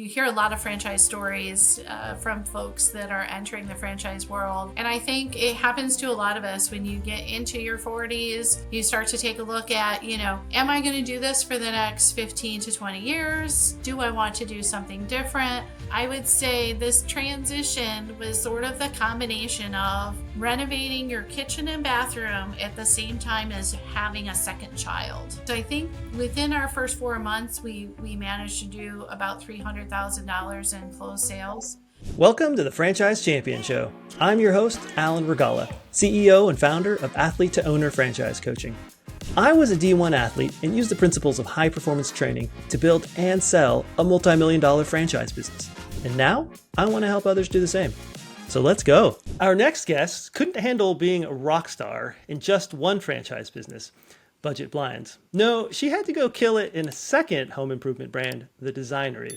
you hear a lot of franchise stories from folks that are entering the franchise world. And I think it happens to a lot of us when you get into your 40s, you start to take a look at, am I going to do this for the next 15 to 20 years? Do I want to do something different? I would say this transition was sort of the combination of renovating your kitchen and bathroom at the same time as having a second child. So I think within our first 4 months, we managed to do about $300,000 in closed sales. Welcome to the Franchise Champion Show. I'm your host, Alan Regala, CEO and founder of Athlete to Owner Franchise Coaching. I was a D1 athlete and used the principles of high performance training to build and sell a multi-million-dollar franchise business. And now I want to help others do the same. So let's go. Our next guest couldn't handle being a rock star in just one franchise business, Budget Blinds. No, she had to go kill it in a second home improvement brand, the Designery.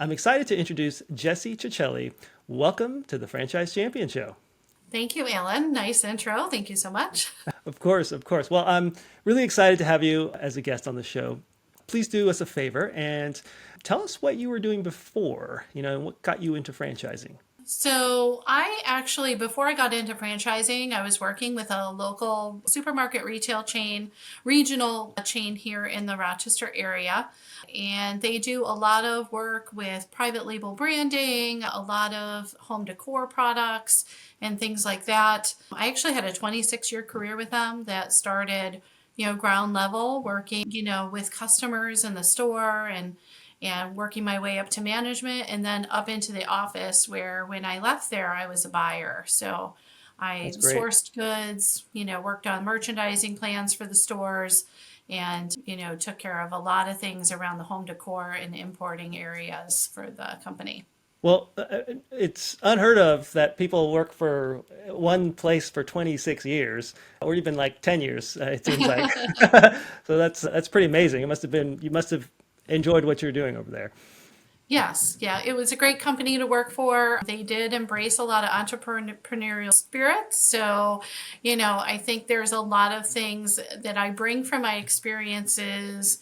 I'm excited to introduce Jessi Chichelli. Welcome to the Franchise Champion Show. Thank you, Alan. Nice intro. Thank you so much. Of course. Well, I'm really excited to have you as a guest on the show. Please do us a favor and tell us what you were doing before, and what got you into franchising. So I actually, before I got into franchising, I was working with a local supermarket retail chain, regional chain here in the Rochester area. And they do a lot of work with private label branding, a lot of home decor products and things like that. I actually had a 26-year career with them that started, ground level, working, with customers in the store and working my way up to management and then up into the office where when I left there, I was a buyer. So I sourced goods, worked on merchandising plans for the stores and, took care of a lot of things around the home decor and importing areas for the company. Well, it's unheard of that people work for one place for 26 years or even like 10 years, it seems like. So that's pretty amazing. You must have enjoyed what you're doing over there. Yes. Yeah. It was a great company to work for. They did embrace a lot of entrepreneurial spirit. So, I think there's a lot of things that I bring from my experiences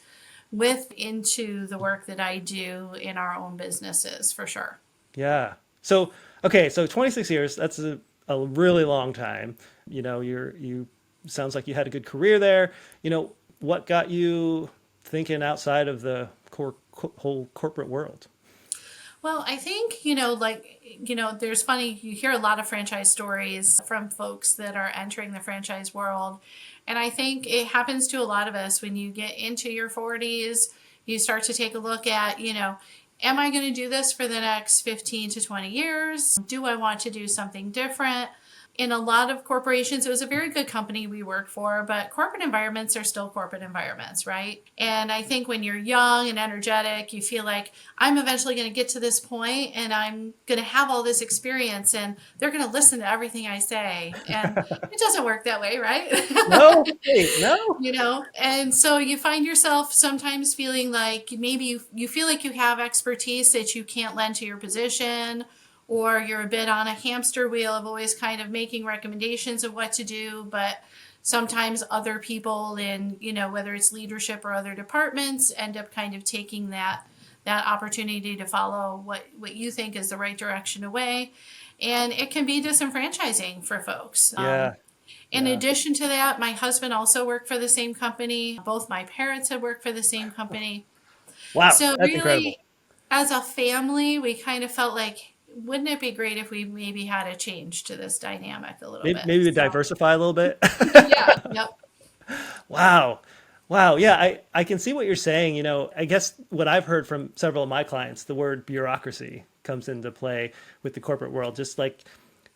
into the work that I do in our own businesses for sure. Yeah. So 26 years, that's a really long time. You sounds like you had a good career there. What got you thinking outside of the whole corporate world? Well, I think, there's funny, you hear a lot of franchise stories from folks that are entering the franchise world. And I think it happens to a lot of us when you get into your 40s, you start to take a look at, am I going to do this for the next 15 to 20 years? Do I want to do something different? In a lot of corporations, it was a very good company we worked for, but corporate environments are still corporate environments, right? And I think when you're young and energetic, you feel like I'm eventually going to get to this point and I'm going to have all this experience and they're going to listen to everything I say. And it doesn't work that way, right? No, no. And so you find yourself sometimes feeling like maybe you feel like you have expertise that you can't lend to your position, or you're a bit on a hamster wheel of always kind of making recommendations of what to do, but sometimes other people in, whether it's leadership or other departments, end up kind of taking that opportunity to follow what you think is the right direction away. And it can be disenfranchising for folks. Yeah. In addition to that, my husband also worked for the same company. Both my parents had worked for the same company. Wow, so that's really, incredible. As a family, we kind of felt like, wouldn't it be great if we maybe had a change to this dynamic a little bit? Maybe to diversify a little bit. Yeah. Yep. Wow. Yeah, I can see what you're saying. I guess what I've heard from several of my clients, the word bureaucracy comes into play with the corporate world. Just like,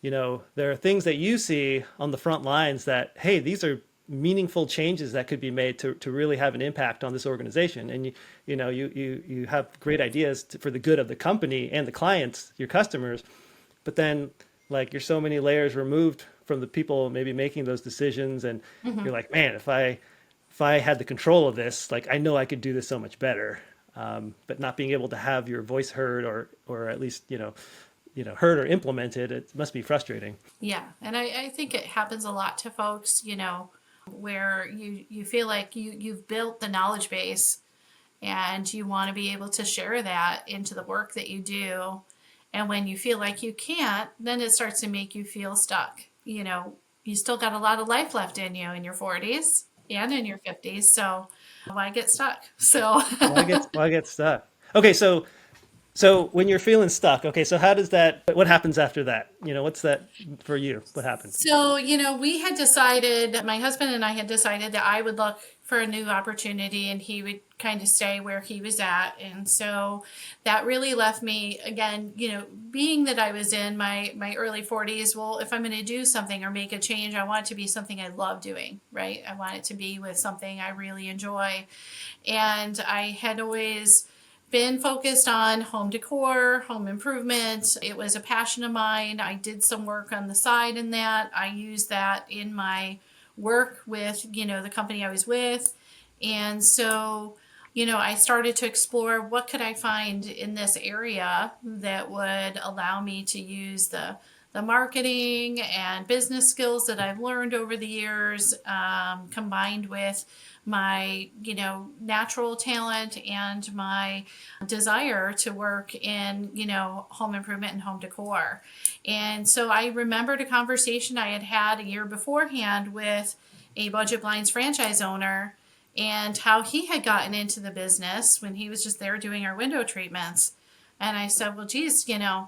there are things that you see on the front lines that, hey, these are meaningful changes that could be made to really have an impact on this organization. And you have great ideas for the good of the company and the clients, your customers, but then like you're so many layers removed from the people maybe making those decisions. And you're like, man, if I had the control of this, like I know I could do this so much better. But not being able to have your voice heard or at least, heard or implemented, it must be frustrating. Yeah. And I think it happens a lot to folks, where you feel like you've built the knowledge base and you want to be able to share that into the work that you do. And when you feel like you can't, then it starts to make you feel stuck. You still got a lot of life left in you in your 40s and in your 50s. So why get stuck? So Why get stuck? Okay, so when you're feeling stuck, okay, so how does that? What happens after that? What's that for you? What happened? we had decided, my husband and I had decided that I would look for a new opportunity and he would kind of stay where he was at. And so that really left me, again, being that I was in my early 40s, well, if I'm going to do something or make a change, I want it to be something I love doing, right? I want it to be with something I really enjoy. And I had always been focused on home decor, home improvement. It was a passion of mine. I did some work on the side in that. I used that in my work with, the company I was with. And so, I started to explore what could I find in this area that would allow me to use the marketing and business skills that I've learned over the years, combined with my natural talent and my desire to work in home improvement and home decor. And so I remembered a conversation I had had a year beforehand with a budget blinds franchise owner, and how he had gotten into the business when he was just there doing our window treatments. And I said, well, geez, that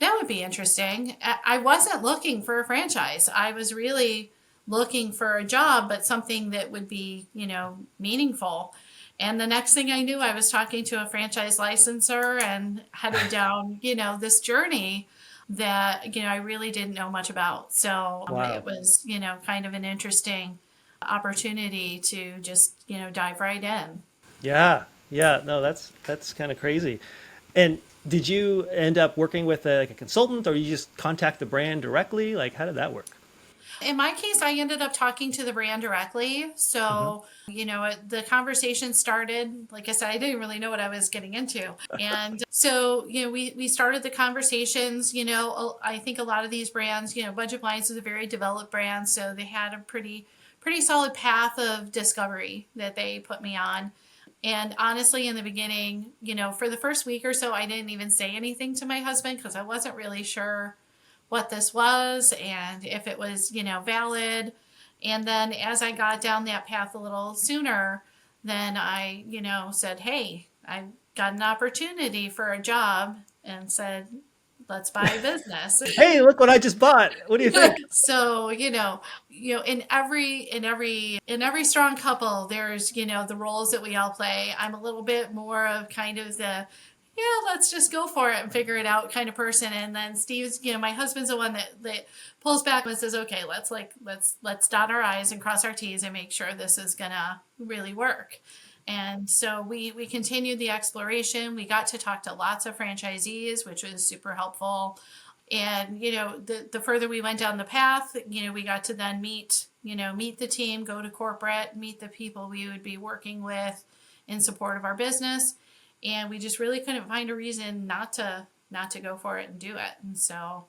would be interesting. I wasn't looking for a franchise. I was really looking for a job, but something that would be, meaningful. And the next thing I knew, I was talking to a franchise licensor and headed down, this journey that, I really didn't know much about. So it Wow. was, kind of an interesting opportunity to just, dive right in. Yeah. Yeah. No, that's kind of crazy. And did you end up working with like a consultant, or you just contact the brand directly? Like, how did that work? In my case, I ended up talking to the brand directly. Hmm. So, the conversation started. Like I said, I didn't really know what I was getting into. And so, we started the conversations. I think a lot of these brands, Budget Blinds is a very developed brand. So they had a pretty solid path of discovery that they put me on. And honestly, in the beginning, for the first week or so, I didn't even say anything to my husband because I wasn't really sure what this was and if it was, valid. And then as I got down that path a little sooner, then I, said, hey, I got an opportunity for a job, and said, let's buy a business. Hey, look what I just bought. What do you think? So, in every strong couple, there's, the roles that we all play. I'm a little bit more of kind of the, yeah, let's just go for it and figure it out kind of person. And then Steve's, my husband's the one that pulls back and says, okay, let's dot our I's and cross our T's and make sure this is gonna really work. And so we continued the exploration. We got to talk to lots of franchisees, which was super helpful. And the further we went down the path, we got to then meet the team, go to corporate, meet the people we would be working with in support of our business. And we just really couldn't find a reason not to go for it and do it. And so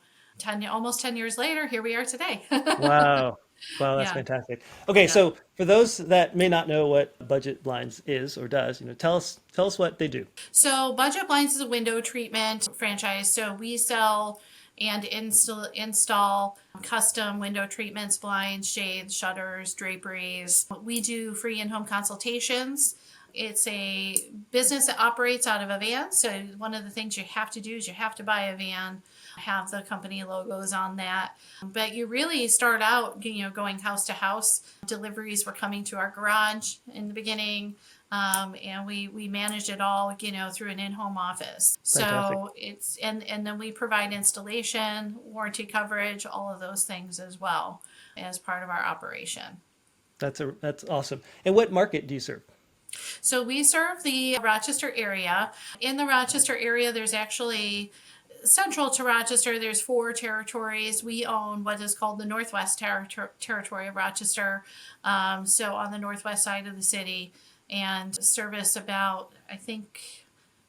almost 10 years later, here we are today. Wow. Wow, that's Yeah. fantastic. Okay, Yeah. so for those that may not know what Budget Blinds is or does, tell us what they do. So Budget Blinds is a window treatment franchise. So we sell and install custom window treatments, blinds, shades, shutters, draperies. We do free in-home consultations. It's a business that operates out of a van. So one of the things you have to do is you have to buy a van, have the company logos on that. But you really start out, going house to house. Deliveries were coming to our garage in the beginning. And we managed it all, through an in-home office. Fantastic. So and then we provide installation, warranty coverage, all of those things as well as part of our operation. That's awesome. And what market do you serve? So we serve the Rochester area. In the Rochester area, there's actually central to Rochester, there's 4 territories. We own what is called the Northwest Territory of Rochester. So on the northwest side of the city, and service about, I think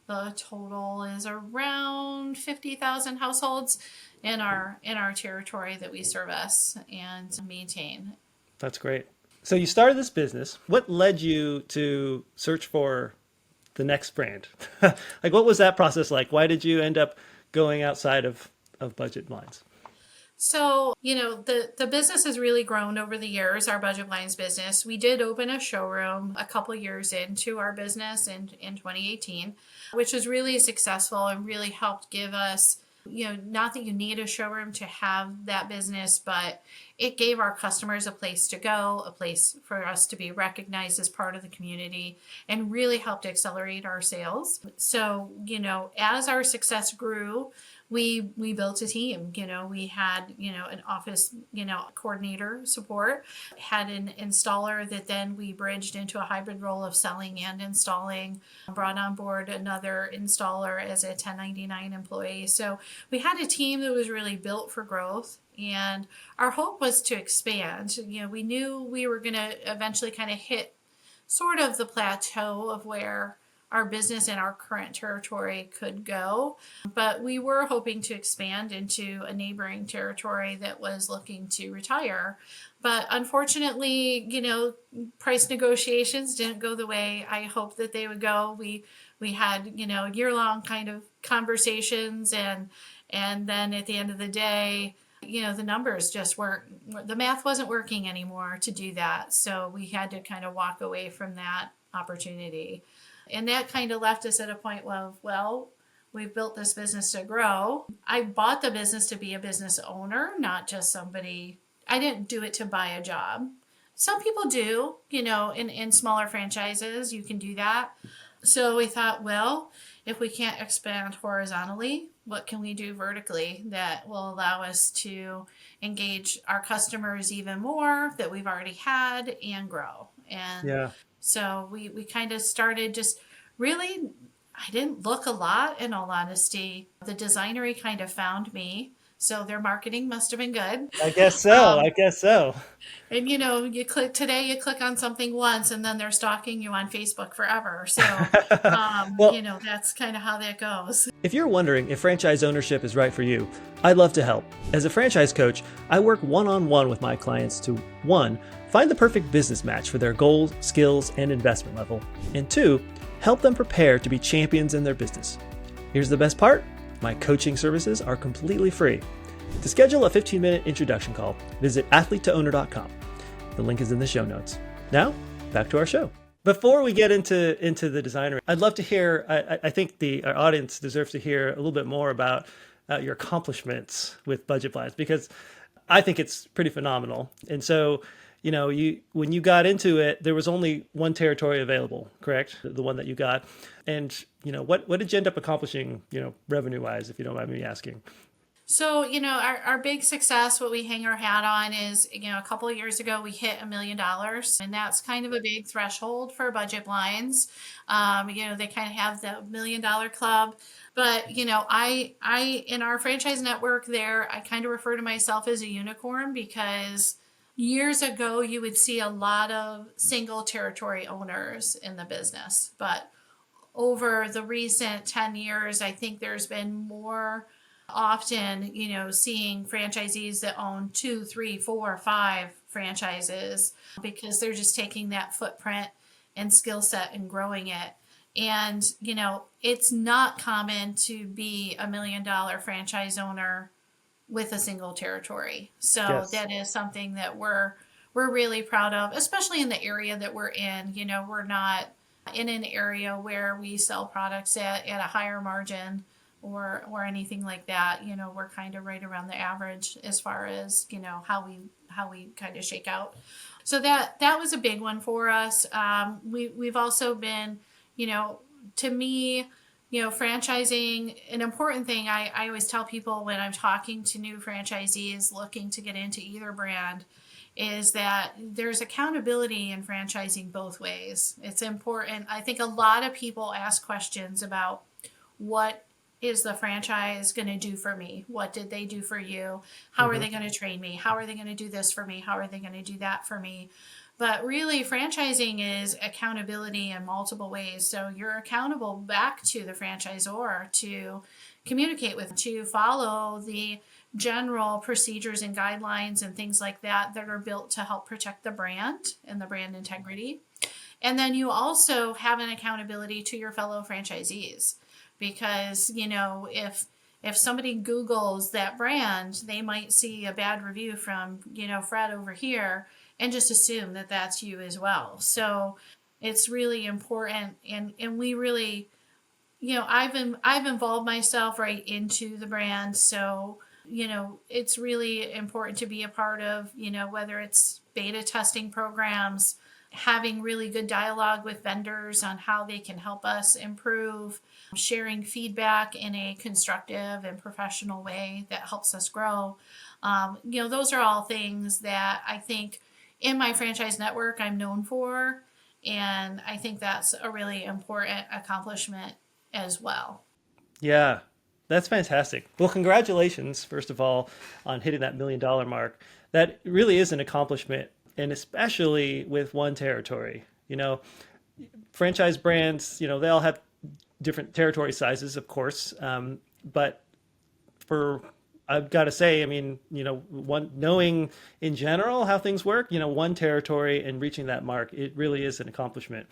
the total is around 50,000 households in our territory that we service and maintain. That's great. So you started this business. What led you to search for the next brand? Like, what was that process like? Why did you end up going outside of budget lines? So, the business has really grown over the years, our budget blinds business. We did open a showroom a couple years into our business in 2018, which was really successful and really helped give us, not that you need a showroom to have that business, but it gave our customers a place to go, a place for us to be recognized as part of the community, and really helped accelerate our sales. So, as our success grew, we built a team. We had an office coordinator support, had an installer that then we bridged into a hybrid role of selling and installing, brought on board another installer as a 1099 employee. So we had a team that was really built for growth, and our hope was to expand. We knew we were going to eventually kind of hit sort of the plateau of where our business in our current territory could go. But we were hoping to expand into a neighboring territory that was looking to retire. But unfortunately, price negotiations didn't go the way I hoped that they would go. We had, year-long kind of conversations, and then at the end of the day, the numbers just the math wasn't working anymore to do that. So we had to kind of walk away from that opportunity. And that kind of left us at a point of, well, we've built this business to grow. I bought the business to be a business owner, not just somebody. I didn't do it to buy a job. Some people do, in smaller franchises, you can do that. So we thought, well, if we can't expand horizontally, what can we do vertically that will allow us to engage our customers even more that we've already had and grow? And Yeah. so we kind of started just really, I didn't look a lot, in all honesty. The Designery kind of found me. So their marketing must have been good. I guess so. I guess so. And you click on something once and then they're stalking you on Facebook forever. So, Well, that's kind of how that goes. if you're wondering if franchise ownership is right for you, I'd love to help. As a franchise coach, I work one-on-one with my clients to, one, find the perfect business match for their goals, skills, and investment level, and two, help them prepare to be champions in their business. Here's the best part: my coaching services are completely free. To schedule a 15-minute introduction call, visit athletetoowner.com. The link is in the show notes. Now, back to our show. Before we get into the Designery, I'd love to hear, I think our audience deserves to hear a little bit more about your accomplishments with budget blinds, because I think it's pretty phenomenal. And so, when you got into it, there was only one territory available, correct? The one that you got. And, what did you end up accomplishing, revenue-wise, if you don't mind me asking? So, our big success, what we hang our hat on is, a couple of years ago, we hit $1 million. And that's kind of a big threshold for budget blinds. They kind of have the $1 million club. But, I in our franchise network there, I kind of refer to myself as a unicorn, because years ago, you would see a lot of single territory owners in the business. But over the recent 10 years, I think there's been more often, seeing franchisees that own 2, 3, 4, 5 franchises, because they're just taking that footprint and skill set and growing it. And, it's not common to be $1 million franchise owner with a single territory. So Yes. that is something that we're really proud of, especially in the area that we're in. We're not in an area where we sell products at a higher margin or anything like that. We're kind of right around the average as far as, how we kind of shake out. So that was a big one for us. We've also been, to me, franchising, an important thing I always tell people when I'm talking to new franchisees looking to get into either brand is that there's accountability in franchising both ways. It's important. I think a lot of people ask questions about, what is the franchise going to do for me? What did they do for you? How are they going to train me? How are they going to do this for me? How are they going to do that for me? But really, franchising is accountability in multiple ways. So you're accountable back to the franchisor to communicate with, to follow the general procedures and guidelines and things like that that are built to help protect the brand and the brand integrity. And then you also have an accountability to your fellow franchisees because, if somebody Googles that brand, they might see a bad review from, Fred over here and just assume that that's you as well. So it's really important. And we really, I've involved myself right into the brand. So, it's really important to be a part of, whether it's beta testing programs, having really good dialogue with vendors on how they can help us improve, sharing feedback in a constructive and professional way that helps us grow. Those are all things that I think in my franchise network I'm known for. And I think that's a really important accomplishment as well. Yeah, that's fantastic. Well, congratulations, first of all, on hitting that $1 million mark. That really is an accomplishment, and especially with one territory. Franchise brands, they all have different territory sizes, of course. But for I've got to say, I mean, one knowing in general how things work, one territory and reaching that mark, it really is an accomplishment.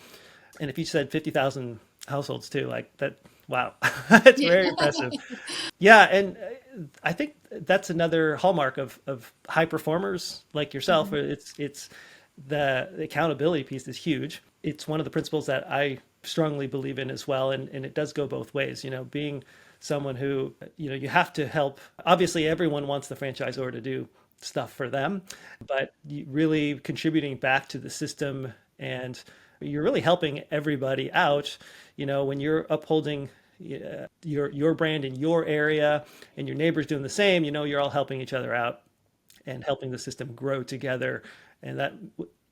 And if you said 50,000 households too, like that, wow, that's Yeah. very impressive. Yeah, and I think that's another hallmark of high performers like yourself. Mhm. It's the accountability piece is huge. It's one of the principles that I strongly believe in as well, and it does go both ways. Being someone who you have to help. Obviously, everyone wants the franchisor to do stuff for them, but you really contributing back to the system, and you're really helping everybody out. When you're upholding your brand in your area and your neighbors doing the same, you're all helping each other out and helping the system grow together. And that,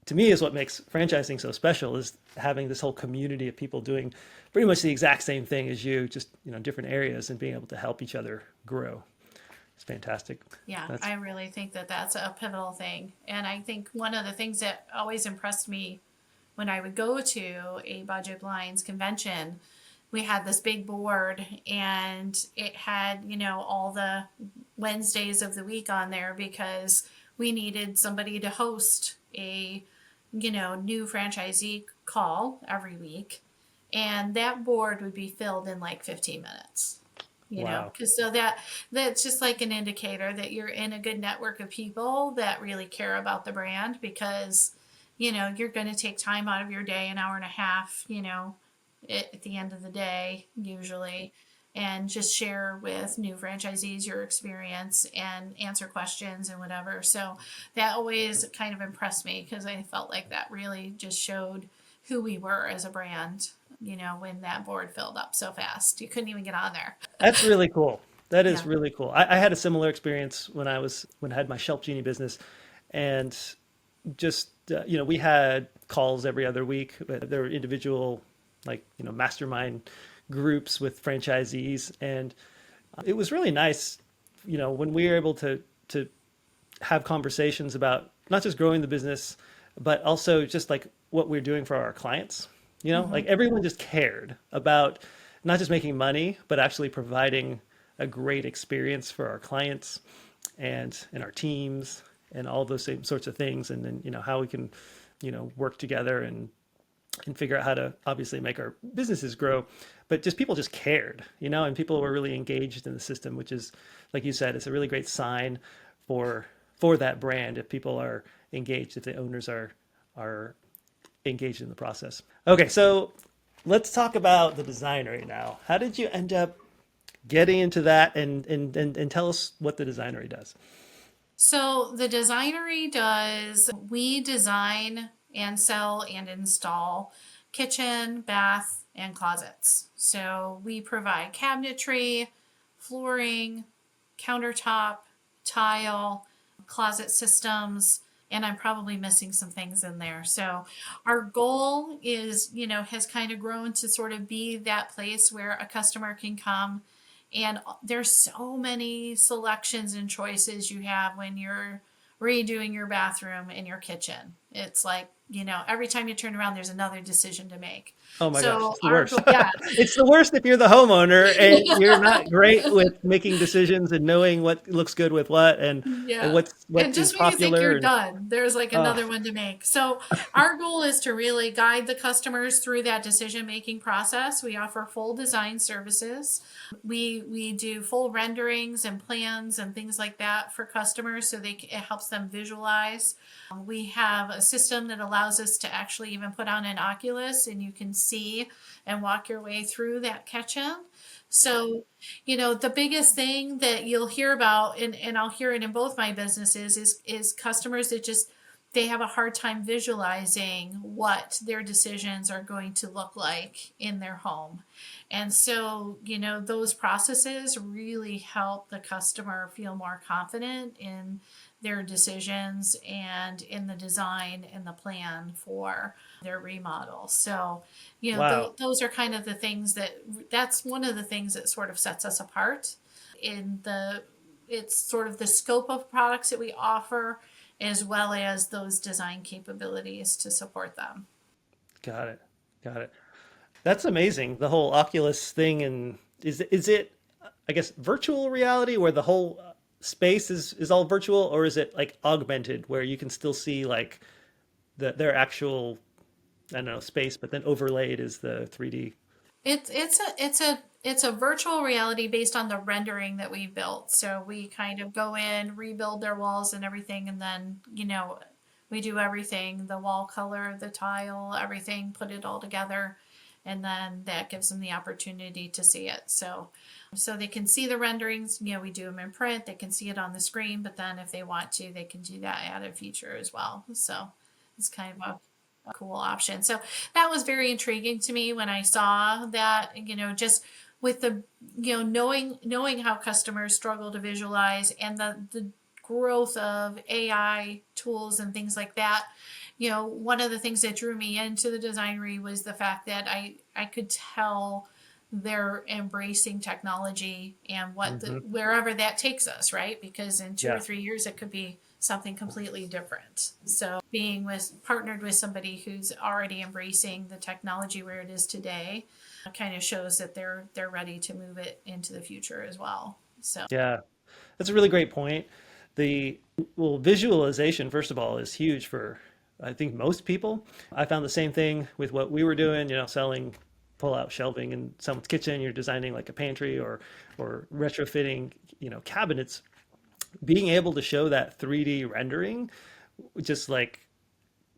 to me, is what makes franchising so special, is having this whole community of people doing pretty much the exact same thing as you, just different areas, and being able to help each other grow. It's fantastic. Yeah, That's I really think that that's a pivotal thing. And I think one of the things that always impressed me when I would go to a budget blinds convention, we had this big board and it had, all the Wednesdays of the week on there because we needed somebody to host a, new franchisee call every week. And that board would be filled in like 15 minutes. wow. Because so that's just like an indicator that you're in a good network of people that really care about the brand because you're going to take time out of your day, an hour and a half, at the end of the day, usually, and just share with new franchisees your experience and answer questions and whatever. So that always kind of impressed me because I felt like that really just showed who we were as a brand, when that board filled up so fast. You couldn't even get on there. That's really cool. That is Yeah. really cool. I had a similar experience when I had my Shelf Genie business, and just we had calls every other week. But there were individual, like, mastermind groups with franchisees, and it was really nice, when we were able to have conversations about not just growing the business, but also just like what we're doing for our clients. Like Hmm. everyone just cared about not just making money, but actually providing a great experience for our clients and our teams and all those same sorts of things. And then, how we can, work together and figure out how to obviously make our businesses grow. But just people just cared, and people were really engaged in the system, which is, like you said, it's a really great sign for that brand if people are engaged, if the owners are engaged in the process. Okay, so let's talk about the Designery now. How did you end up getting into that, and tell us what the Designery does? So the Designery does, we design and sell and install kitchen, bath, and closets. So we provide cabinetry, flooring, countertop, tile, closet systems, and I'm probably missing some things in there. So our goal is, has kind of grown to sort of be that place where a customer can come and there's so many selections and choices you have when you're redoing your bathroom and your kitchen. It's like, every time you turn around, there's another decision to make. Oh my gosh, So it's the our worst. goal, yeah, It's the worst if you're the homeowner and you're not great with making decisions and knowing what looks good with what and yeah. what And is just when you think popular you're and done, there's like uh, another one to make. So our goal is to really guide the customers through that decision-making process. We offer full design services. We do full renderings and plans and things like that for customers so it helps them visualize. We have a system that allows us to actually even put on an Oculus and you can see and walk your way through that kitchen. So, the biggest thing that you'll hear about, and I'll hear it in both my businesses, is customers that just they have a hard time visualizing what their decisions are going to look like in their home. And so, those processes really help the customer feel more confident in their decisions and in the design and the plan for their remodel. So, wow. those are kind of the things that's one of the things that sort of sets us apart in it's sort of the scope of products that we offer as well as those design capabilities to support them. Got it. Got it. That's amazing. The whole Oculus thing and is it I guess virtual reality where the whole space is all virtual or is it like augmented where you can still see like their actual I don't know space but then overlaid is the 3D. It's a virtual reality based on the rendering that we built. So we kind of go in, rebuild their walls and everything, and then we do everything, the wall color, the tile, everything, put it all together, and then that gives them the opportunity to see it. So they can see the renderings. We do them in print. They can see it on the screen, but then if they want to, they can do that added feature as well. So it's kind of a cool option. So that was very intriguing to me when I saw that, just with the, knowing how customers struggle to visualize and the growth of AI tools and things like that. One of the things that drew me into the Designery was the fact that I could tell they're embracing technology and Hmm. wherever that takes us, right? Because in 2 or 3 years it could be something completely different. So being partnered with somebody who's already embracing the technology where it is today kind of shows that they're ready to move it into the future as well. So Yeah, that's a really great point. The well, visualization, first of all, is huge for I think most people. I found the same thing with what we were doing, selling pull-out shelving in someone's kitchen. You're designing like a pantry or retrofitting, cabinets. Being able to show that 3D rendering, just like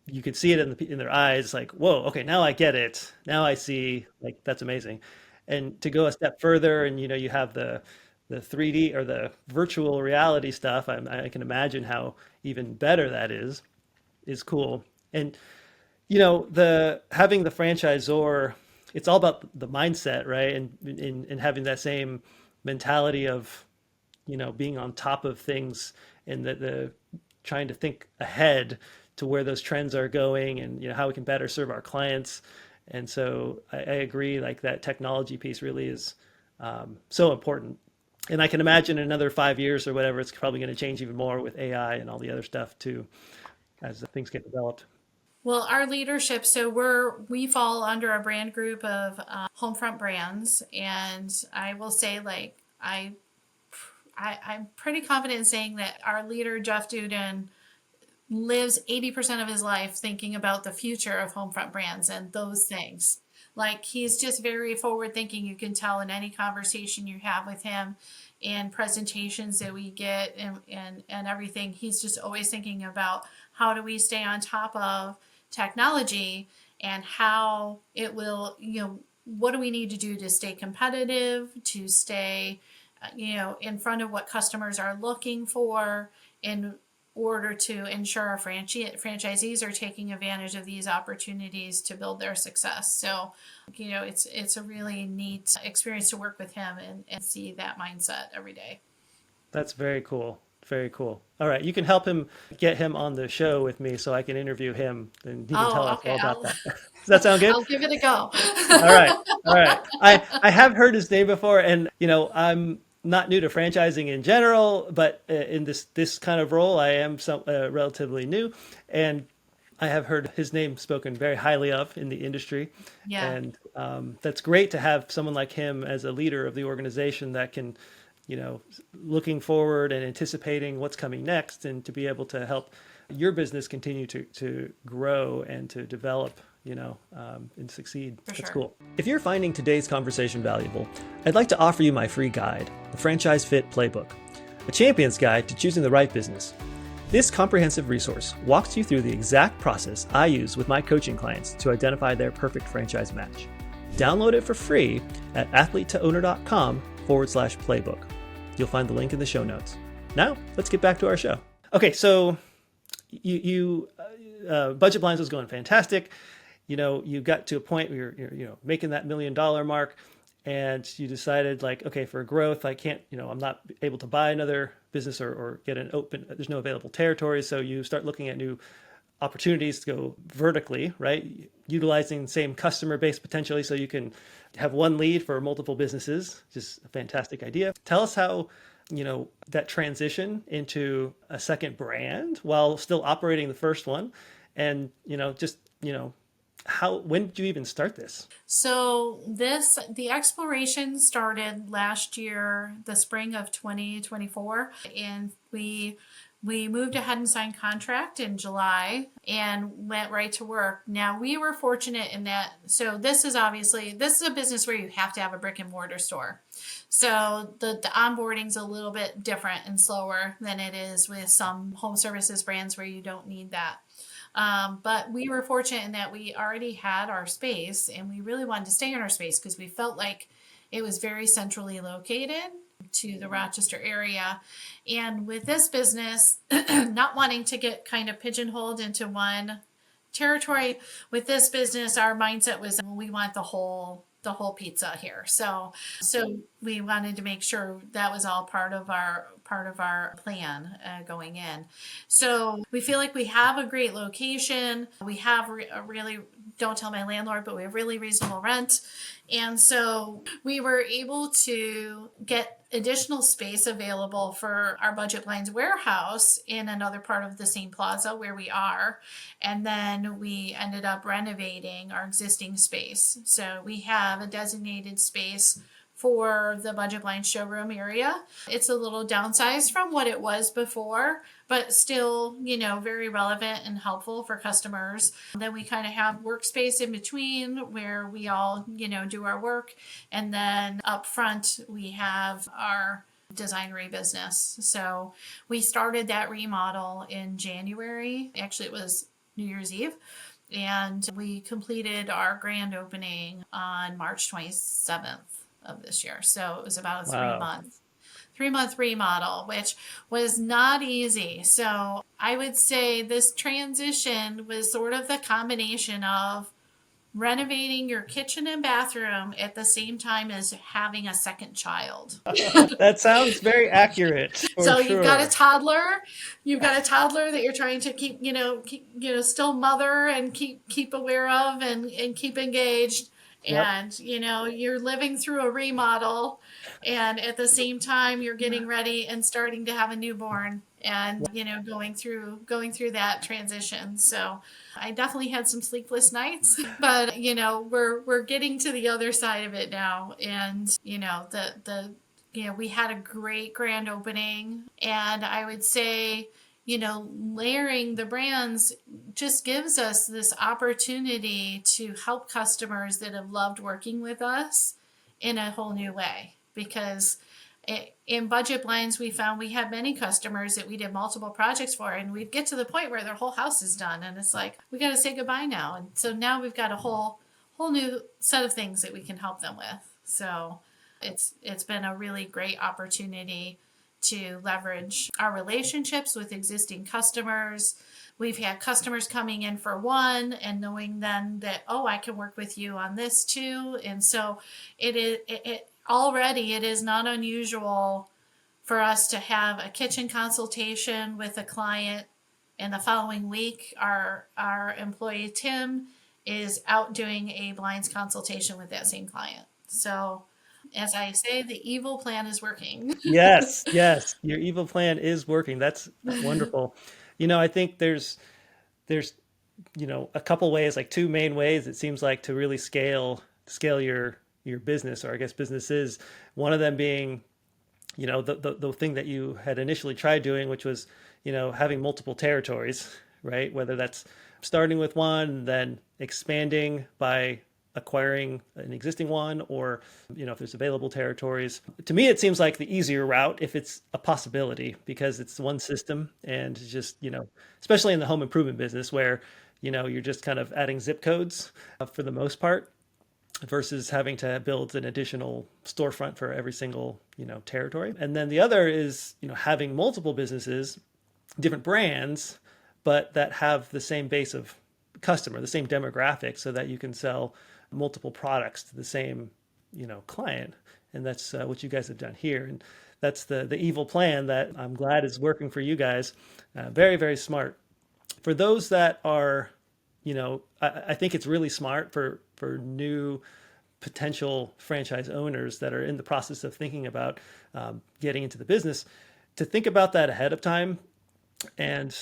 you could see it in their eyes, like, whoa, okay, now I get it. Now I see, like, that's amazing. And to go a step further, and you have the 3D or the virtual reality stuff. I can imagine how even better that is cool. And the having the franchisor, it's all about the mindset, right? And in having that same mentality of being on top of things and the trying to think ahead to where those trends are going and how we can better serve our clients. And so I agree, like that technology piece really is so important. And I can imagine in another 5 years or whatever, it's probably going to change even more with AI and all the other stuff too, as the things get developed. well, our leadership, so we fall under a brand group of Homefront brands, and I will say, like, I'm pretty confident in saying that our leader Jeff Duden lives 80% of his life thinking about the future of Homefront brands and those things. Like he's just very forward thinking. You can tell in any conversation you have with him and presentations that we get and everything. He's just always thinking about how do we stay on top of technology and how it will, what do we need to do to stay competitive, to stay, in front of what customers are looking for in order to ensure our franchisees are taking advantage of these opportunities to build their success. So, it's a really neat experience to work with him and see that mindset every day. That's very cool. Very cool. All right, you can help him get him on the show with me so I can interview him and he can tell Oh, us okay. all about that. Does that sound good? I'll give it a go. All right. All right. I have heard his name before and I'm not new to franchising in general, but in this kind of role I am relatively new and I have heard his name spoken very highly of in the industry. Yeah, And that's great to have someone like him as a leader of the organization that can, looking forward and anticipating what's coming next and to be able to help your business continue to grow and to develop, and succeed. for That's sure. cool. If you're finding today's conversation valuable, I'd like to offer you my free guide, the Franchise Fit Playbook, a champion's guide to choosing the right business. This comprehensive resource walks you through the exact process I use with my coaching clients to identify their perfect franchise match. Download it for free at athletetoowner.com/playbook. You'll find the link in the show notes. Now, let's get back to our show. Okay, so you Budget Blinds was going fantastic. You got to a point where you're making that $1 million mark, and you decided like, okay, for growth, I can't, I'm not able to buy another business or get an open, there's no available territory. So you start looking at new opportunities to go vertically, right? Utilizing the same customer base potentially so you can have one lead for multiple businesses. Just a fantastic idea. Tell us how, that transition into a second brand while still operating the first one. And, when did you even start this? So the exploration started last year, the spring of 2024, and we moved ahead and signed contract in July and went right to work. Now we were fortunate in that, so this is a business where you have to have a brick and mortar store. So the onboarding's a little bit different and slower than it is with some home services brands where you don't need that. But we were fortunate in that we already had our space and we really wanted to stay in our space because we felt like it was very centrally located to the Rochester area. And with this business, not wanting to get kind of pigeonholed into one territory, with this business, our mindset was we want the whole pizza here. So we wanted to make sure that was all part of our plan going in. So we feel like we have a great location. We have a really, don't tell my landlord, but we have really reasonable rent. And so we were able to get additional space available for our Budget Blinds warehouse in another part of the same plaza where we are. And then we ended up renovating our existing space. So we have a designated space for the Budget Blind showroom area. It's a little downsized from what it was before, but still, very relevant and helpful for customers. Then we kind of have workspace in between where we all, do our work. And then up front, we have our Designery business. So we started that remodel in January. Actually, it was New Year's Eve. And we completed our grand opening on March 27th of this year. So it was about a Wow. 3-month remodel, which was not easy. So I would say this transition was sort of the combination of renovating your kitchen and bathroom at the same time as having a second child. That sounds very accurate for So you've got a sure. toddler, that you're trying to still mother and keep aware of and keep engaged. Yep. And you're living through a remodel, and at the same time you're getting ready and starting to have a newborn, and going through that transition. So I definitely had some sleepless nights, but we're getting to the other side of it now. And we had a great grand opening, and I would say layering the brands just gives us this opportunity to help customers that have loved working with us in a whole new way. Because in Budget Blinds, we found we had many customers that we did multiple projects for, and we'd get to the point where their whole house is done, and it's like, we got to say goodbye now. And so now we've got a whole new set of things that we can help them with. So it's been a really great opportunity to leverage our relationships with existing customers. We've had customers coming in for one and knowing then that, oh, I can work with you on this too. And so it is not unusual for us to have a kitchen consultation with a client, and the following week our employee Tim is out doing a blinds consultation with that same client. So as I say, the evil plan is working. Yes, yes, your evil plan is working. That's wonderful. I think there's a couple ways, like two main ways it seems like to really scale your business, or I guess businesses. One of them being, the thing that you had initially tried doing, which was, having multiple territories, right? Whether that's starting with one, then expanding by acquiring an existing one, or if there's available territories. To me, it seems like the easier route if it's a possibility, because it's one system, and it's just, especially in the home improvement business where you're just kind of adding zip codes for the most part, versus having to build an additional storefront for every single territory. And then the other is having multiple businesses, different brands, but that have the same base of customer, the same demographic, so that you can sell multiple products to the same client. And that's what you guys have done here. And that's the evil plan that I'm glad is working for you guys. Very, very smart. For those that are, I think it's really smart for new potential franchise owners that are in the process of thinking about getting into the business, to think about that ahead of time, and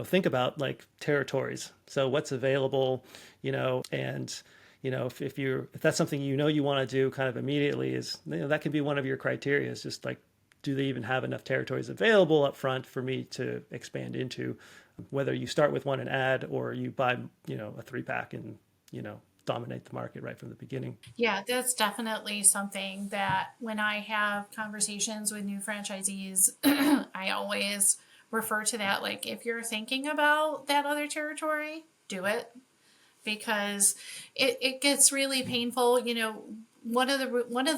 think about like territories. So what's available, and if that's something you want to do kind of immediately, is that could be one of your criteria. Is just like, do they even have enough territories available up front for me to expand into? Whether you start with one and add, or you buy a 3-pack and dominate the market right from the beginning. Yeah, that's definitely something that when I have conversations with new franchisees, I always refer to that. Like, if you're thinking about that other territory, do it, because it gets really painful. One of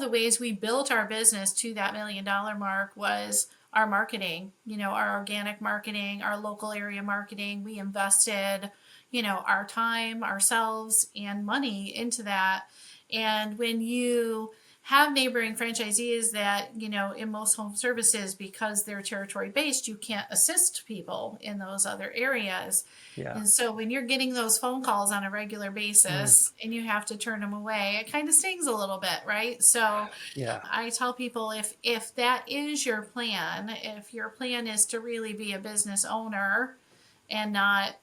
the ways we built our business to that $1 million mark was our marketing, our organic marketing, our local area marketing. We invested, our time, ourselves, and money into that. And when you have neighboring franchisees that, in most home services, because they're territory based, you can't assist people in those other areas. Yeah. And so when you're getting those phone calls on a regular basis and you have to turn them away, it kind of stings a little bit, right? So Yeah. I tell people, if that is your plan, if your plan is to really be a business owner and not,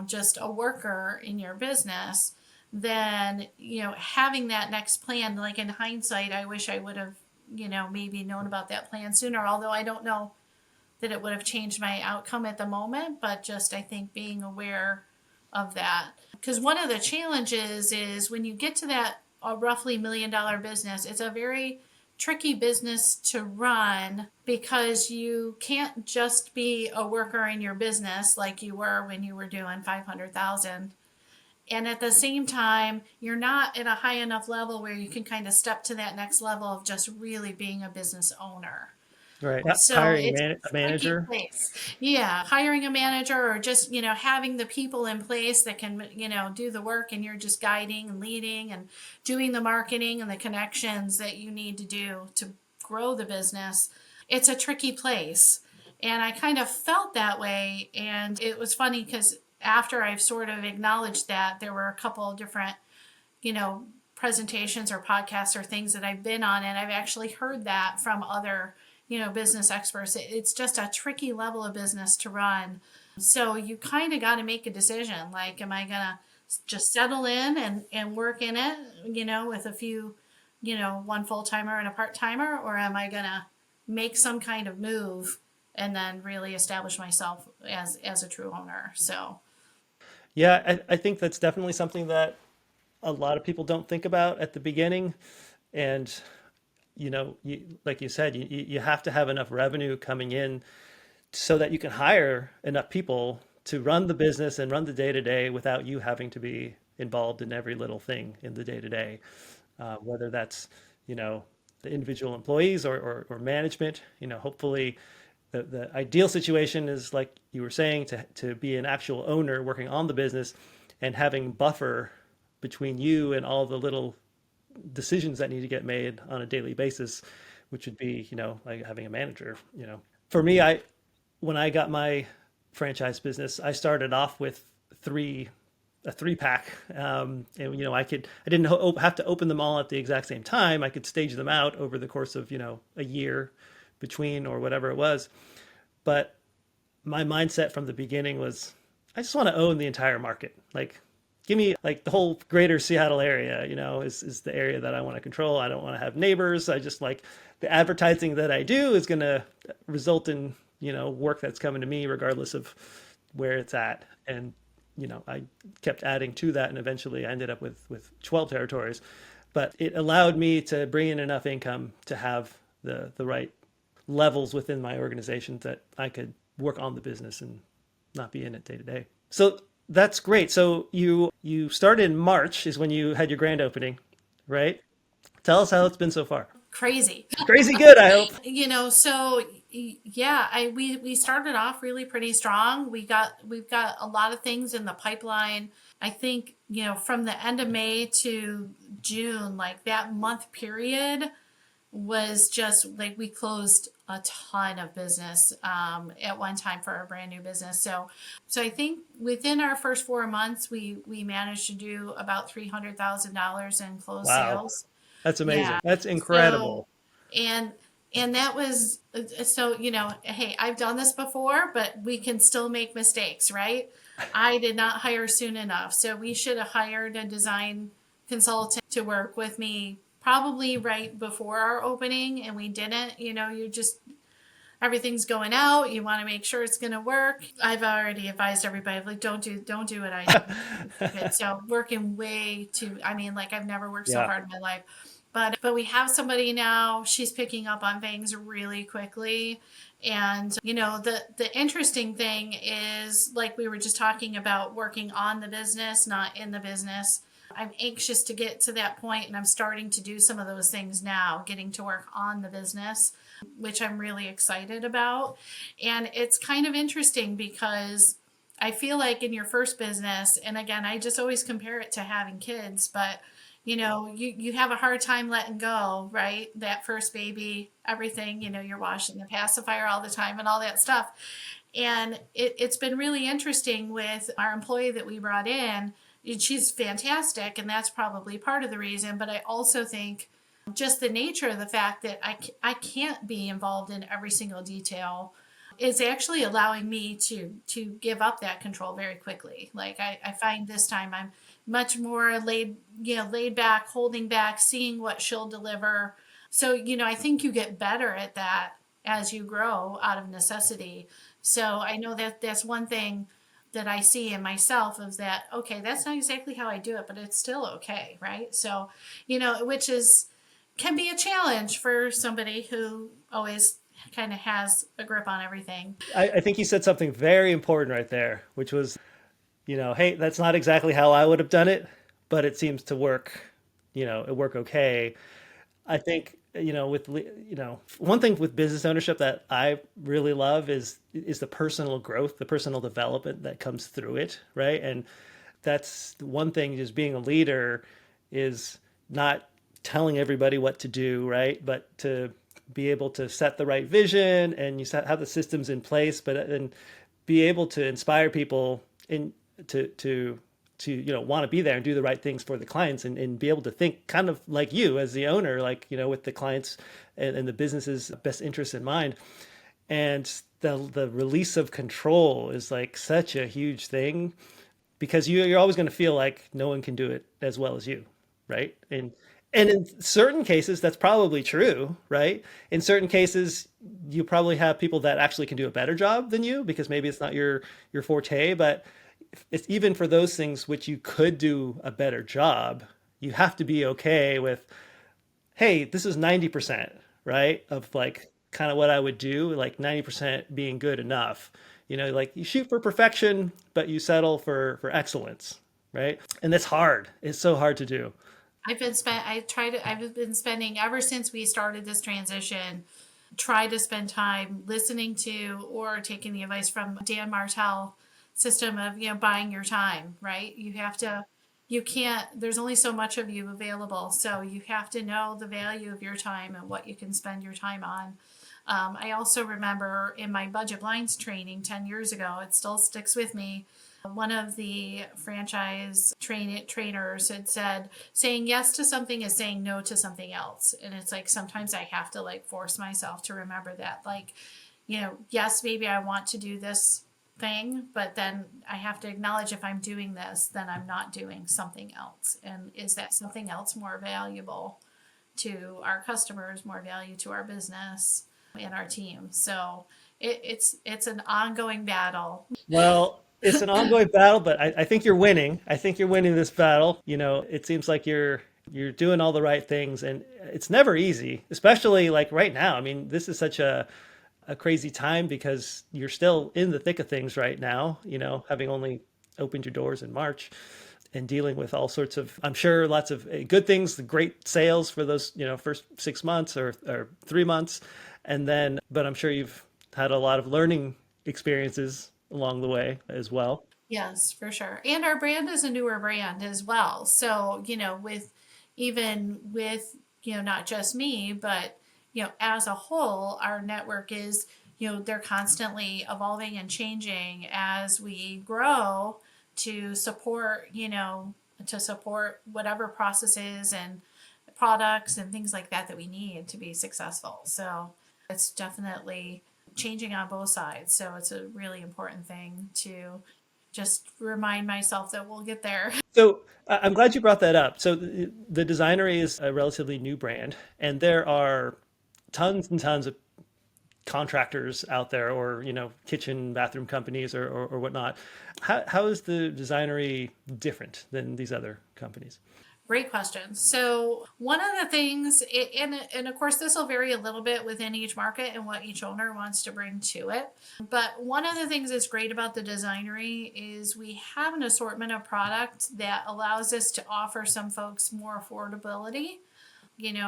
just a worker in your business, then, having that next plan, like in hindsight, I wish I would have, maybe known about that plan sooner, although I don't know that it would have changed my outcome at the moment, but just I think being aware of that. Because one of the challenges is when you get to that roughly $1 million business, it's a very tricky business to run, because you can't just be a worker in your business like you were when you were doing 500,000. And at the same time, you're not at a high enough level where you can kind of step to that next level of just really being a business owner. Right. So Hiring it's a a tricky manager. place. Yeah, hiring a manager, or just, having the people in place that can, do the work, and you're just guiding and leading and doing the marketing and the connections that you need to do to grow the business. It's a tricky place. And I kind of felt that way. And it was funny because after I've sort of acknowledged that, there were a couple of different, presentations or podcasts or things that I've been on, and I've actually heard that from other business experts. It's just a tricky level of business to run. So you kind of got to make a decision. Like, am I going to just settle in and work in it, with a few, one full timer and a part timer, or am I going to make some kind of move and then really establish myself as a true owner? So, Yeah, I think that's definitely something that a lot of people don't think about at the beginning. And, like you said, you have to have enough revenue coming in so that you can hire enough people to run the business and run the day to day without you having to be involved in every little thing in the day to day. Whether that's, the individual employees, or management. Hopefully the ideal situation is, like you were saying, to be an actual owner working on the business and having buffer between you and all the little decisions that need to get made on a daily basis, which would be, like having a manager. For me, when I got my franchise business, I started off with a 3-pack, and I didn't have to open them all at the exact same time. I could stage them out over the course of a year between, or whatever it was. But my mindset from the beginning was, I just want to own the entire market. Like, give me like the whole greater Seattle area, is the area that I want to control. I don't want to have neighbors. I just like the advertising that I do is going to result in, work that's coming to me regardless of where it's at. And, I kept adding to that and eventually I ended up with 12 territories. But it allowed me to bring in enough income to have the right levels within my organization that I could work on the business and not be in it day to day. So that's great. So you started in March is when you had your grand opening, right? Tell us how it's been so far. Crazy. Crazy good, I hope. So yeah, we started off really pretty strong. We've got a lot of things in the pipeline. I think, from the end of May to June, like that month period was just like we closed a ton of business at one time for our brand new business. So I think within our first 4 months, we managed to do about $300,000 in closed Wow. sales. That's amazing. Yeah. That's So incredible. and and that was so hey, I've done this before, but we can still make mistakes, right? I did not hire soon enough, so we should have hired a design consultant to work with me probably right before our opening, and we didn't. You just everything's going out, you want to make sure it's going to work. I've already advised everybody, like, don't do what I did. So working way too, I mean, like, I've never worked so Yeah. hard in my life. But we have somebody now, she's picking up on things really quickly. And the interesting thing is, like we were just talking about, working on the business, not in the business. I'm anxious to get to that point, and I'm starting to do some of those things now, getting to work on the business, which I'm really excited about. And it's kind of interesting because I feel like in your first business, and again, I just always compare it to having kids, but you have a hard time letting go, right? That first baby, everything, you're washing the pacifier all the time and all that stuff. And it's been really interesting with our employee that we brought in. She's fantastic, and that's probably part of the reason. But I also think just the nature of the fact that I can't be involved in every single detail is actually allowing me to give up that control very quickly. Like I find this time I'm much more laid back, holding back, seeing what she'll deliver. So, I think you get better at that as you grow out of necessity. So I know that that's one thing that I see in myself is that, okay, that's not exactly how I do it, but it's still okay, right? So, which is can be a challenge for somebody who always kind of has a grip on everything. I think you said something very important right there, which was, hey, that's not exactly how I would have done it, but it seems to work, it work okay. I think, one thing with business ownership that I really love is the personal growth, the personal development that comes through it, right? And that's one thing, just being a leader is not telling everybody what to do, right? But to be able to set the right vision and have the systems in place, but then be able to inspire people in to want to be there and do the right things for the clients and be able to think kind of like you as the owner, like with the clients and the business's best interests in mind. And the release of control is like such a huge thing because you're always going to feel like no one can do it as well as you, right? And in certain cases that's probably true, right? In certain cases you probably have people that actually can do a better job than you because maybe it's not your forte, but it's even for those things which you could do a better job, you have to be okay with, hey, this is 90%, right? Of like kind of what I would do, like 90% being good enough. Like you shoot for perfection, but you settle for excellence, right? And that's hard. It's so hard to do. I've been spending ever since we started this transition, try to spend time listening to or taking the advice from Dan Martell system of, buying your time, right? You can't, there's only so much of you available. So you have to know the value of your time and what you can spend your time on. I also remember in my budget blinds training 10 years ago, it still sticks with me. One of the franchise trainers had said, saying yes to something is saying no to something else. And it's like sometimes I have to like force myself to remember that. Like, yes, maybe I want to do this thing, but then I have to acknowledge if I'm doing this, then I'm not doing something else. And is that something else more valuable to our customers, more value to our business and our team? So it's an ongoing battle. Well, it's an ongoing battle, but I think you're winning. I think you're winning this battle. You know, it seems like you're doing all the right things, and it's never easy, especially like right now. I mean, this is such a crazy time because you're still in the thick of things right now, you know, having only opened your doors in March and dealing with all sorts of, I'm sure, lots of good things, the great sales for those, you know, first 6 months or 3 months. And then, but I'm sure you've had a lot of learning experiences along the way as well. Yes, for sure. And our brand is a newer brand as well. So, with even with, not just me, but, as a whole, our network is, they're constantly evolving and changing as we grow to support, to support whatever processes and products and things like that that we need to be successful. So it's definitely changing on both sides. So it's a really important thing to just remind myself that we'll get there. So I'm glad you brought that up. So the Designery is a relatively new brand, and there are tons and tons of contractors out there, or you know, kitchen bathroom companies, or whatnot. How is the Designery different than these other companies? Great question. So one of the things, and of course this will vary a little bit within each market and what each owner wants to bring to it. But one of the things that's great about the Designery is we have an assortment of product that allows us to offer some folks more affordability,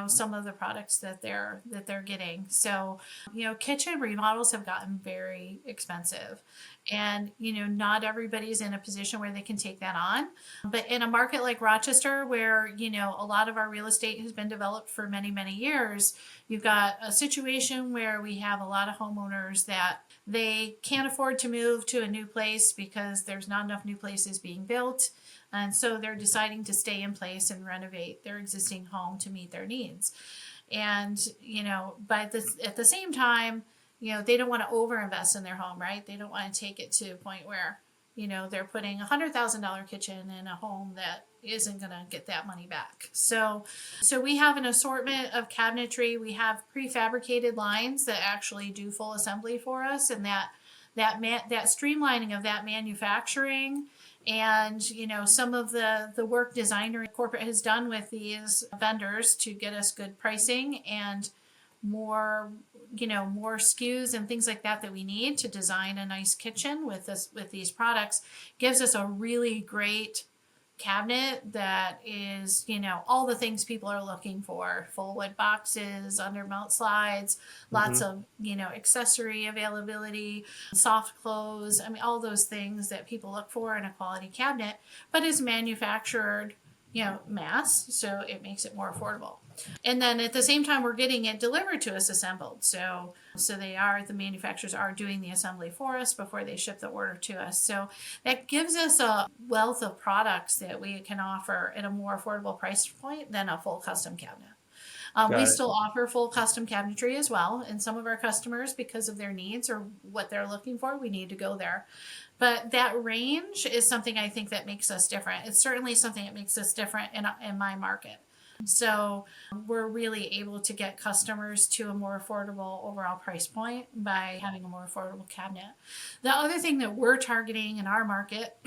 some of the products that they're getting. So, kitchen remodels have gotten very expensive, and not everybody's in a position where they can take that on. But in a market like Rochester, where a lot of our real estate has been developed for many, many years, you've got a situation where we have a lot of homeowners that they can't afford to move to a new place because there's not enough new places being built. And so they're deciding to stay in place and renovate their existing home to meet their needs. And, but at the same time, they don't want to overinvest in their home, right? They don't want to take it to a point where, they're putting $100,000 kitchen in a home that isn't going to get that money back. So we have an assortment of cabinetry. We have prefabricated lines that actually do full assembly for us, and that streamlining of that manufacturing and some of the work designer corporate has done with these vendors to get us good pricing and more more SKUs and things like that we need to design a nice kitchen with these products gives us a really great cabinet that is, all the things people are looking for: full wood boxes, under mount slides, lots Hmm. of, accessory availability, soft close. I mean, all those things that people look for in a quality cabinet, but is manufactured, mass, so it makes it more affordable. And then at the same time, we're getting it delivered to us assembled. So the manufacturers are doing the assembly for us before they ship the order to us. So that gives us a wealth of products that we can offer at a more affordable price point than a full custom cabinet. We Got it. still offer full custom cabinetry as well. And some of our customers, because of their needs or what they're looking for, we need to go there. But that range is something I think that makes us different. It's certainly something that makes us different in my market. So we're really able to get customers to a more affordable overall price point by having a more affordable cabinet. The other thing that we're targeting in our market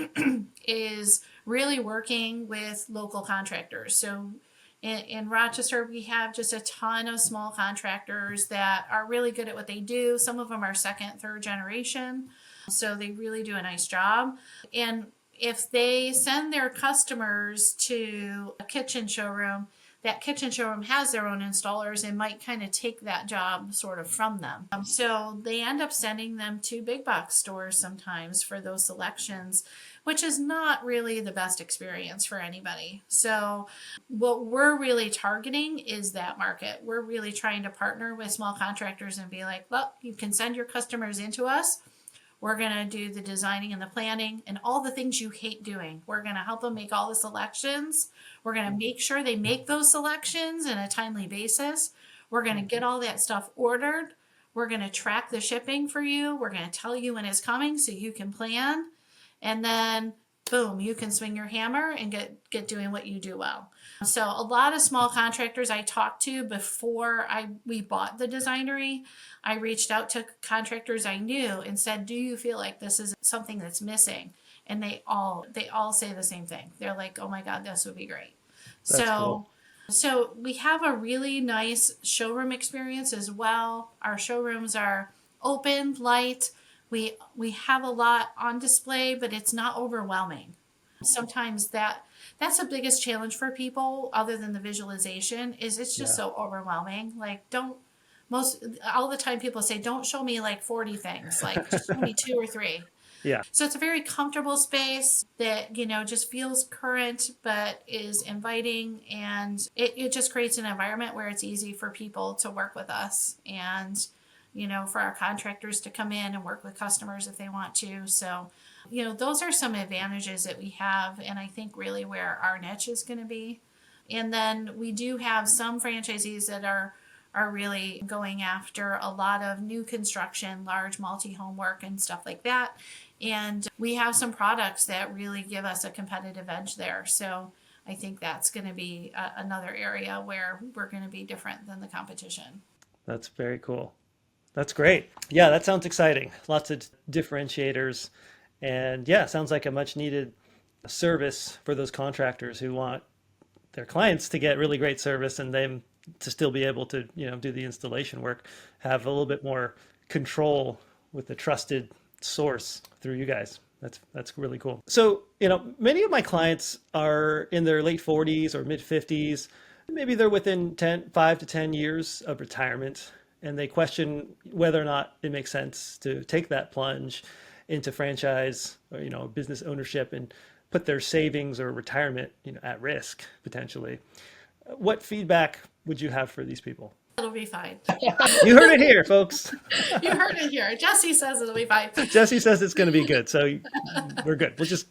is really working with local contractors. So in Rochester, we have just a ton of small contractors that are really good at what they do. Some of them are second, third generation. So they really do a nice job. And if they send their customers to a kitchen showroom, that kitchen showroom has their own installers and might kind of take that job sort of from them. So they end up sending them to big box stores sometimes for those selections, which is not really the best experience for anybody. So what we're really targeting is that market. We're really trying to partner with small contractors and be like, well, you can send your customers into us. We're going to do the designing and the planning and all the things you hate doing. We're going to help them make all the selections. We're going to make sure they make those selections in a timely basis. We're going to get all that stuff ordered. We're going to track the shipping for you. We're going to tell you when it's coming so you can plan. And then boom, you can swing your hammer and get doing what you do well. So a lot of small contractors I talked to before we bought the Designery, I reached out to contractors I knew and said, "Do you feel like this is something that's missing?" And they all say the same thing. They're like, "Oh my God, this would be great." That's So cool. so we have a really nice showroom experience as well. Our showrooms are open, light. We have a lot on display, but it's not overwhelming. Sometimes that's the biggest challenge for people other than the visualization is it's just Yeah. so overwhelming. Like don't most all the time people say don't show me like 40 things, like just show me two or three. Yeah. So it's a very comfortable space that, just feels current but is inviting, and it just creates an environment where it's easy for people to work with us and, for our contractors to come in and work with customers if they want to. So, those are some advantages that we have, and I think really where our niche is going to be. And then we do have some franchisees that are really going after a lot of new construction, large multi-home work and stuff like that. And we have some products that really give us a competitive edge there. So I think that's going to be another area where we're going to be different than the competition. That's very cool. That's great. Yeah, that sounds exciting. Lots of differentiators. And yeah, sounds like a much needed service for those contractors who want their clients to get really great service and them to still be able to, do the installation work, have a little bit more control with the trusted source through you guys. That's really cool. So, many of my clients are in their late 40s or mid 50s. Maybe they're within 5 to 10 years of retirement, and they question whether or not it makes sense to take that plunge into franchise or, business ownership and put their savings or retirement, at risk potentially. What feedback would you have for these people? It'll be fine. You heard it here, folks. You heard it here. Jessi says it'll be fine. Jessi says it's going to be good, so we're good. We'll just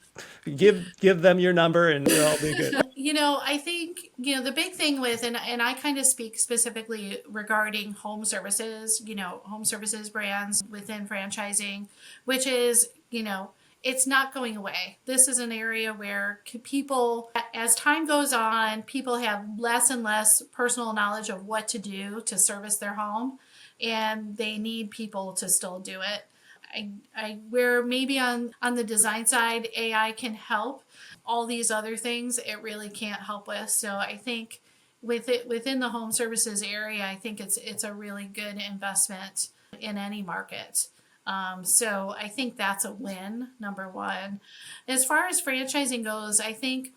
give them your number, and it'll all be good. I think, the big thing with, and I kind of speak specifically regarding home services, home services brands within franchising, which is, it's not going away. This is an area where people, as time goes on, people have less and less personal knowledge of what to do to service their home, and they need people to still do it. Where maybe on the design side, AI can help, all these other things it really can't help with. So I think within the home services area, I think it's a really good investment in any market. So I think that's a win, number one. As far as franchising goes, I think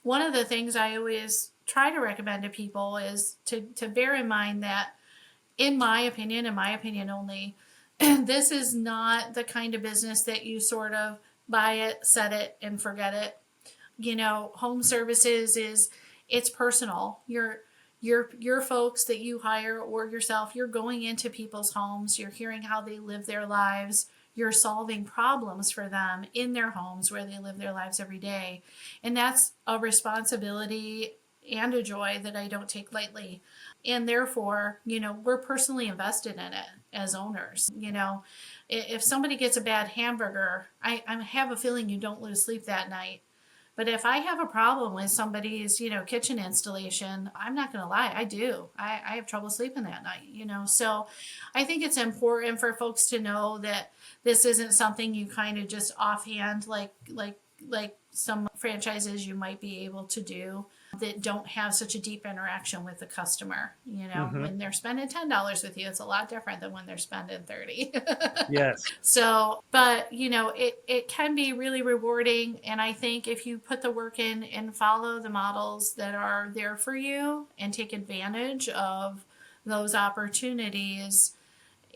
one of the things I always try to recommend to people is to bear in mind that, in my opinion only, this is not the kind of business that you sort of buy it, set it, and forget it. Home services it's personal. Your folks that you hire or yourself, you're going into people's homes, you're hearing how they live their lives, you're solving problems for them in their homes where they live their lives every day. And that's a responsibility and a joy that I don't take lightly. And therefore, we're personally invested in it as owners. If somebody gets a bad hamburger, I have a feeling you don't lose sleep that night. But if I have a problem with somebody's, kitchen installation, I'm not going to lie, I do. I have trouble sleeping that night. So I think it's important for folks to know that this isn't something you kind of just offhand, like some franchises you might be able to do that don't have such a deep interaction with the customer. When they're spending $10 with you, it's a lot different than when they're spending 30. Yes. So, but it can be really rewarding. And I think if you put the work in and follow the models that are there for you and take advantage of those opportunities,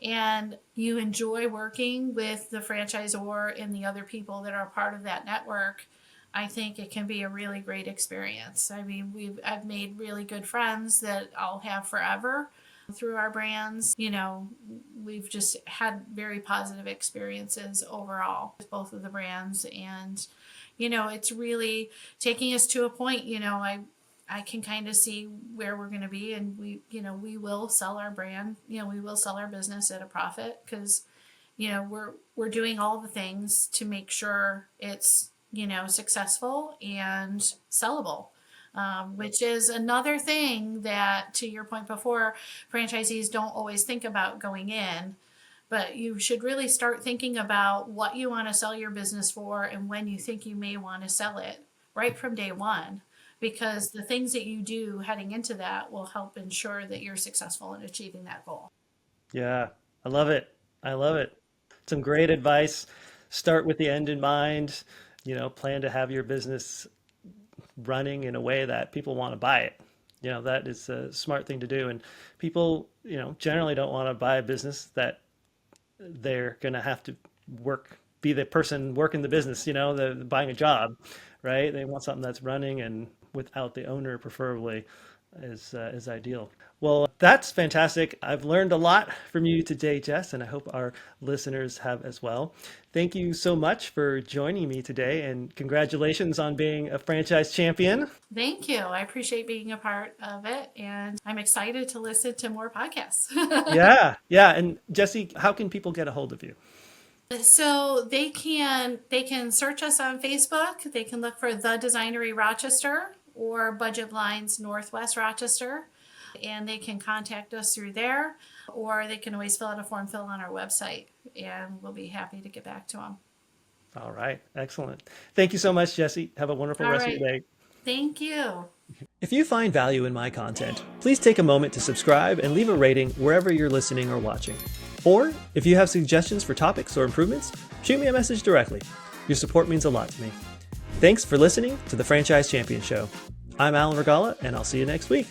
and you enjoy working with the franchisor and the other people that are part of that network, I think it can be a really great experience. I mean, I've made really good friends that I'll have forever through our brands. We've just had very positive experiences overall with both of the brands, and it's really taking us to a point. I can kind of see where we're going to be, and we will sell our brand. We will sell our business at a profit because, we're doing all the things to make sure it's, successful and sellable. Which is another thing that, to your point before, franchisees don't always think about going in. But you should really start thinking about what you want to sell your business for and when you think you may want to sell it right from day one. Because the things that you do heading into that will help ensure that you're successful in achieving that goal. Yeah, I love it. I love it. Some great advice. Start with the end in mind. Plan to have your business running in a way that people want to buy it. That is a smart thing to do. And people, generally don't want to buy a business that they're going to have to be the person working the business, the buying a job, right? They want something that's running and without the owner, preferably, is ideal. Well, that's fantastic. I've learned a lot from you today, Jess, and I hope our listeners have as well. Thank you so much for joining me today, and congratulations on being a franchise champion. Thank you. I appreciate being a part of it, and I'm excited to listen to more podcasts. Yeah. And Jessi, how can people get a hold of you? So they can search us on Facebook. They can look for The Designery Rochester or Budget Blinds Northwest Rochester, and they can contact us through there, or they can always fill out a form fill on our website, and we'll be happy to get back to them. All right. Excellent. Thank you so much, Jessi. Have a wonderful rest of your day. Thank you. If you find value in my content, please take a moment to subscribe and leave a rating wherever you're listening or watching. Or if you have suggestions for topics or improvements, shoot me a message directly. Your support means a lot to me. Thanks for listening to the Franchise Champion Show. I'm Alan Regala, and I'll see you next week.